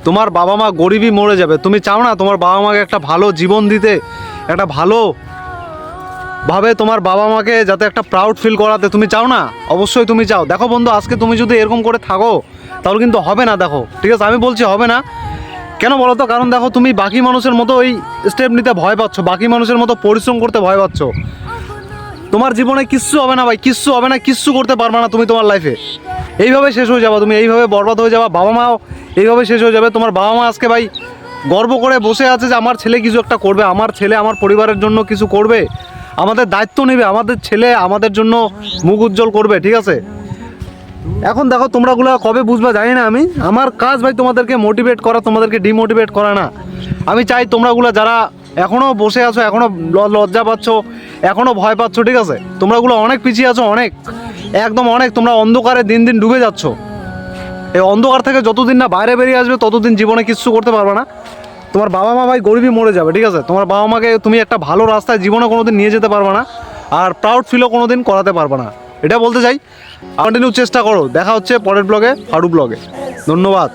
তোমার বাবা মা গরিবই মরে যাবে, তুমি চাও না তোমার বাবা মাকে একটা ভালো জীবন দিতে, একটা ভালো ভাবে তোমার বাবা মাকে যাতে একটা প্রাউড ফিল করাতে, তুমি চাও না? অবশ্যই তুমি চাও। দেখো বন্ধু, আজকে তুমি যদি এরকম করে থাকো তাহলে কিন্তু হবে না। দেখো ঠিক আছে, আমি বলছি হবে না। কেন বলো তো? কারণ দেখো, তুমি বাকি মানুষের মতো ওই স্টেপ নিতে ভয় পাচ্ছ, বাকি মানুষের মতো পরিশ্রম করতে ভয় পাচ্ছ। তোমার জীবনে কিচ্ছু হবে না ভাই, কিচ্ছু হবে না, কিচ্ছু করতে পারবে না তুমি তোমার লাইফে। এইভাবে শেষ হয়ে যাবে তুমি, এইভাবে বরবাদ হয়ে যাবা। বাবা মাও এইভাবে শেষ হয়ে যাবে। তোমার বাবা মা আজকে ভাই গর্ব করে বসে আছে যে আমার ছেলে কিছু একটা করবে, আমার ছেলে আমার পরিবারের জন্য কিছু করবে, আমাদের দায়িত্ব নেবে, আমাদের ছেলে আমাদের জন্য মুখ উজ্জ্বল করবে, ঠিক আছে? এখন দেখো তোমরাগুলো কবে বুঝবা জানি না আমি। আমার কাজ ভাই তোমাদেরকে মোটিভেট করা, তোমাদেরকে ডিমোটিভেট করা না। আমি চাই তোমরাগুলো যারা এখনও বসে আছো, এখনও লজ্জা পাচ্ছ, এখনও ভয় পাচ্ছ, ঠিক আছে, তোমরাগুলো অনেক পিছিয়ে আছো, অনেক, একদম অনেক। তোমরা অন্ধকারে দিন দিন ডুবে যাচ্ছ। এই অন্ধকার থেকে যতদিন না বাইরে বেরিয়ে আসবে ততদিন জীবনে কিচ্ছু করতে পারবে না। তোমার বাবা মা ভাই গরিবই মরে যাবে, ঠিক আছে? তোমার বাবা মাকে তুমি একটা ভালো রাস্তায় জীবনে কোনোদিন নিয়ে যেতে পারবে না, আর প্রাউড ফিলও কোনোদিন করাতে পারবে না, এটা বলতে চাই। কন্টিনিউ চেষ্টা করো। দেখা হচ্ছে পরের ব্লগে, ফারু ব্লগে। ধন্যবাদ।